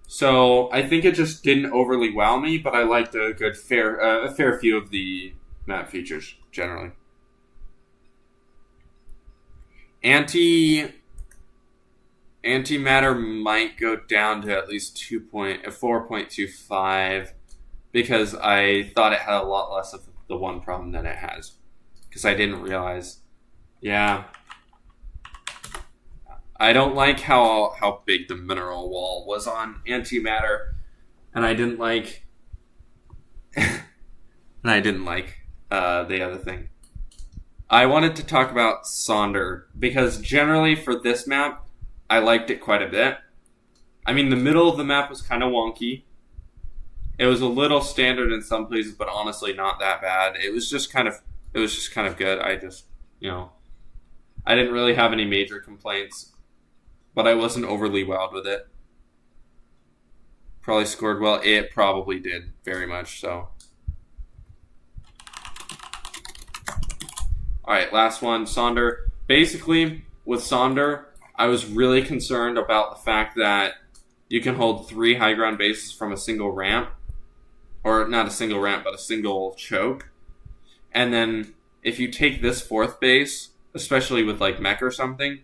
So, I think it just didn't overly wow me, but I liked a fair few of the map features, generally. Antimatter might go down to at least 4.25, because I thought it had a lot less of the one problem than it has. Because I didn't realize. Yeah. I don't like how big the mineral wall was on Antimatter. And I didn't like... the other thing. I wanted to talk about Sonder, because generally for this map, I liked it quite a bit. I mean, the middle of the map was kind of wonky. It was a little standard in some places, but honestly not that bad. It was just kind of good. I just, I didn't really have any major complaints, but I wasn't overly wowed with it. Probably scored well. It probably did, very much so. Alright, last one, Sonder. Basically, with Sonder, I was really concerned about the fact that you can hold 3 high ground bases from a single ramp. Or not a single ramp, but a single choke. And then if you take this 4th base, especially with mech or something,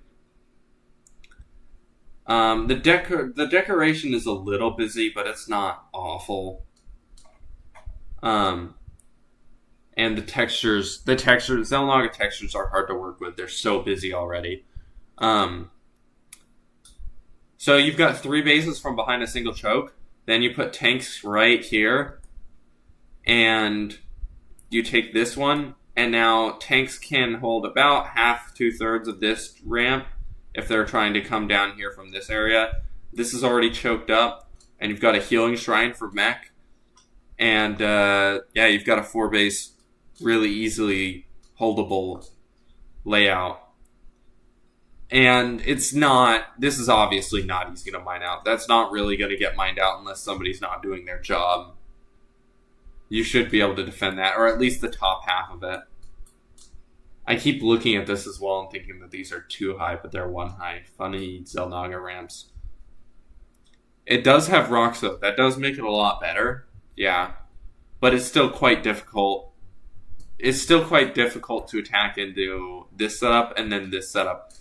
the decoration is a little busy, but it's not awful. And the Xel'Naga textures are hard to work with. They're so busy already. So you've got 3 bases from behind a single choke. Then you put tanks right here. And you take this one. And now tanks can hold about half, 2/3 of this ramp if they're trying to come down here from this area. This is already choked up. And you've got a healing shrine for mech. And you've got a 4-base, really easily holdable layout. And this is obviously not easy to mine out. That's not really going to get mined out unless somebody's not doing their job. You should be able to defend that, or at least the top half of it. I keep looking at this as well and thinking that these are 2 high, but they're 1 high. Funny Xel'Naga ramps. It does have rocks, though. That does make it a lot better. Yeah. But it's still quite difficult. It's still quite difficult to attack into this setup and then this setup,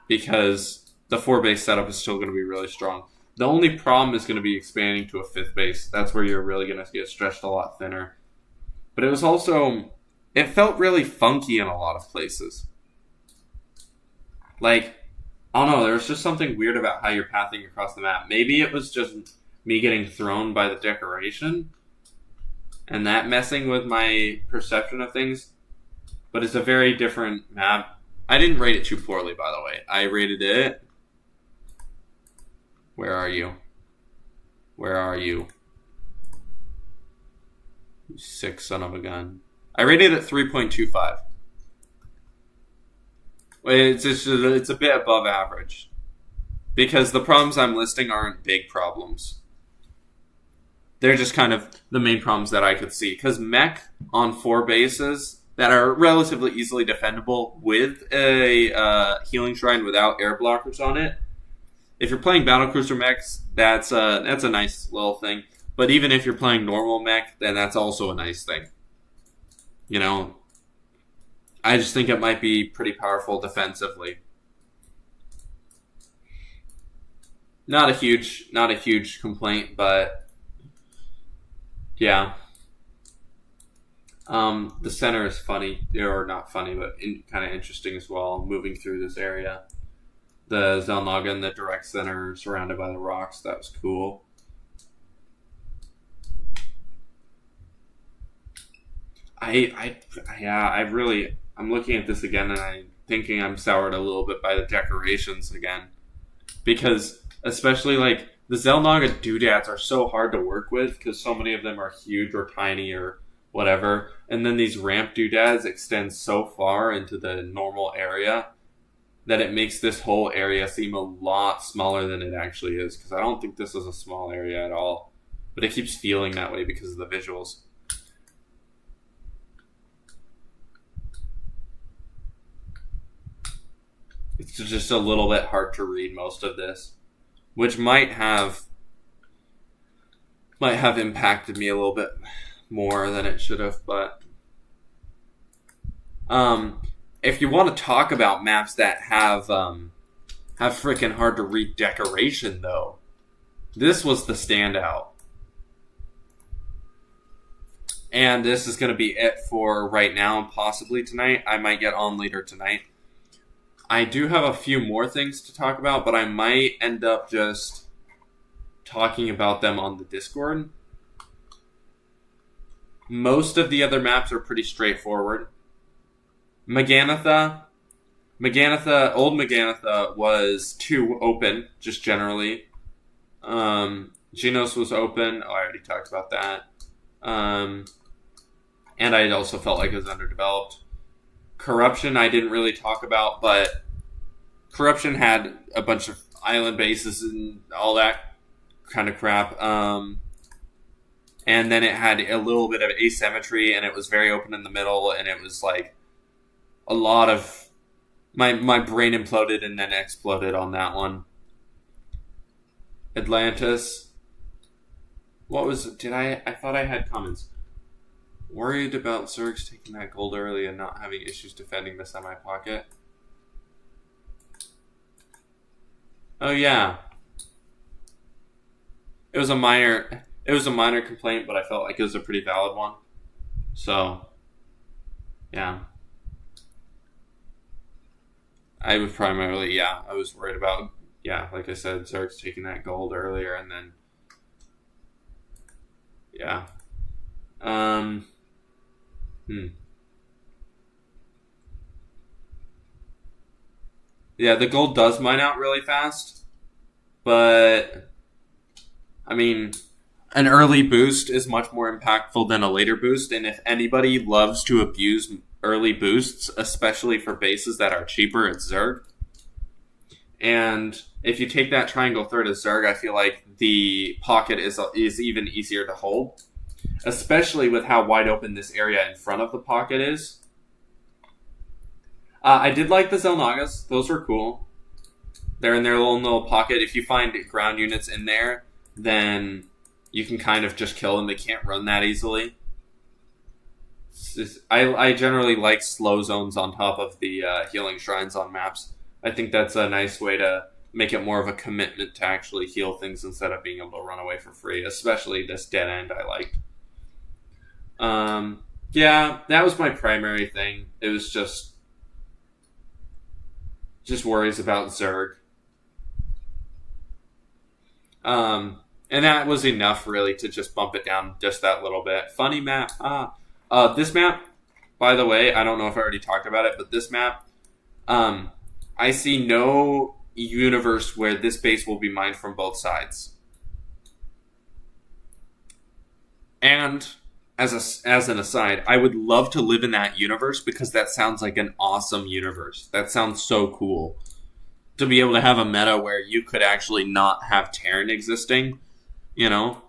because the 4-base setup is still going to be really strong. The only problem is going to be expanding to a 5th base. That's where you're really going to get stretched a lot thinner. But it was also... It felt really funky in a lot of places. I don't know, there was just something weird about how you're pathing across the map. Maybe it was just me getting thrown by the decoration, and that messing with my perception of things. But it's a very different map. I didn't rate it too poorly, by the way. I rated it... Where are you? Where are you? You sick son of a gun. I rated it 3.25. It's a bit above average. Because the problems I'm listing aren't big problems. They're just kind of the main problems that I could see. Because mech on 4 bases that are relatively easily defendable with a healing shrine without air blockers on it. If you're playing battlecruiser mechs, that's a nice little thing. But even if you're playing normal mech, then that's also a nice thing. You know, I just think it might be pretty powerful defensively. Not a huge complaint, but yeah. The center is funny, or not funny, but kind of interesting as well. Moving through this area, the Zelnaga in the direct center, surrounded by the rocks. That was cool. I'm looking at this again, and I'm thinking I'm soured a little bit by the decorations again, because especially like the Zelnaga doodads are so hard to work with because so many of them are huge or tiny or whatever, and then these ramp doodads extend so far into the normal area that it makes this whole area seem a lot smaller than it actually is, because I don't think this is a small area at all, but it keeps feeling that way because of the visuals. It's just a little bit hard to read most of this, which might have impacted me a little bit more than it should have. But if you want to talk about maps that have freaking hard to read decoration, though, this was the standout. And this is going to be it for right now and possibly tonight. I might get on later tonight. I do have a few more things to talk about, but I might end up just talking about them on the Discord. Most of the other maps are pretty straightforward. Meganitha, old Meganitha was too open, just generally. Genos was open. Oh, I already talked about that. And I also felt like it was underdeveloped. Corruption I didn't really talk about, but Corruption had a bunch of island bases and all that kind of crap. And then it had a little bit of asymmetry, and it was very open in the middle, and it was like a lot of... My brain imploded and then exploded on that one. Atlantis. What was... I thought I had comments. Worried about Zergs taking that gold early and not having issues defending the semi-pocket. Oh yeah. It was a minor complaint, but I felt like it was a pretty valid one. So, yeah. I was worried about, like I said, Zergs taking that gold earlier, and then, yeah. Yeah, the gold does mine out really fast, but I mean, an early boost is much more impactful than a later boost, and if anybody loves to abuse early boosts, especially for bases that are cheaper, it's Zerg. And if you take that triangle third as Zerg, I feel like the pocket is even easier to hold, especially with how wide open this area in front of the pocket is. I did like the Zelnagas. Those were cool. They're in their own little pocket. If you find ground units in there, then you can kind of just kill them. They can't run that easily. I generally like slow zones on top of the healing shrines on maps. I think that's a nice way to make it more of a commitment to actually heal things instead of being able to run away for free. Especially this dead end I liked. Yeah, that was my primary thing. It was just worries about Zerg. And that was enough, really, to just bump it down just that little bit. Funny map. This map, by the way, I don't know if I already talked about it, but this map, I see no universe where this base will be mined from both sides. And as an aside, I would love to live in that universe because that sounds like an awesome universe. That sounds so cool. To be able to have a meta where you could actually not have Terran existing, you know?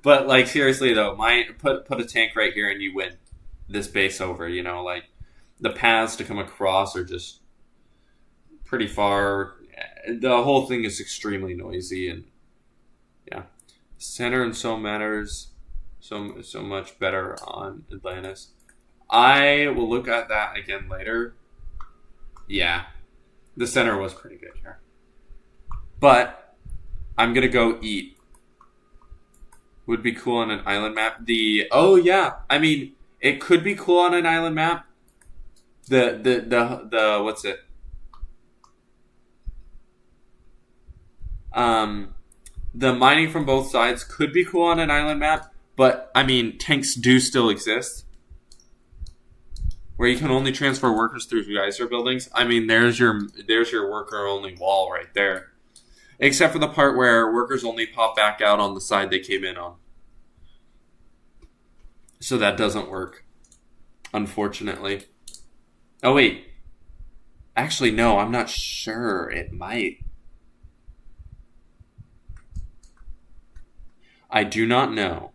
But like seriously though, put a tank right here and you win this base over, you know, like the paths to come across are just pretty far. The whole thing is extremely noisy and yeah. Center and so matters so much better on Atlantis. I will look at that again later. Yeah. The center was pretty good here. But I'm gonna go eat. Would be cool on an island map. Oh yeah. I mean, it could be cool on an island map. The what's it? The mining from both sides could be cool on an island map, but I mean, tanks do still exist. Where you can only transfer workers through geyser buildings. I mean, there's your worker only wall right there. Except for the part where workers only pop back out on the side they came in on. So that doesn't work. Unfortunately. Oh wait. Actually, no, I'm not sure. It might. I do not know.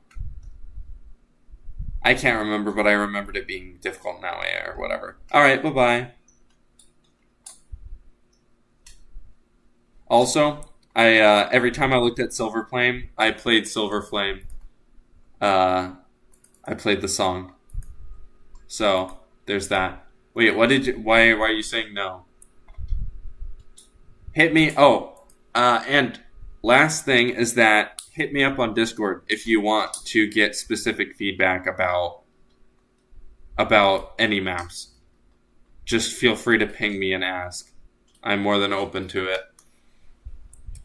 I can't remember, but I remembered it being difficult now or whatever. Alright, bye-bye. Also, I every time I looked at Silver Flame, I played Silver Flame. I played the song. So, there's that. Wait, why are you saying no? Hit me. Oh, and last thing is that hit me up on Discord if you want to get specific feedback about any maps. Just feel free to ping me and ask. I'm more than open to it.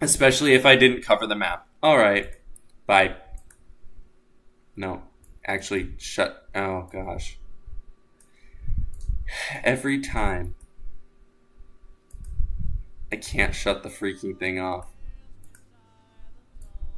Especially if I didn't cover the map. Alright. Bye. No. Actually, shut. Oh, gosh. Every time. I can't shut the freaking thing off.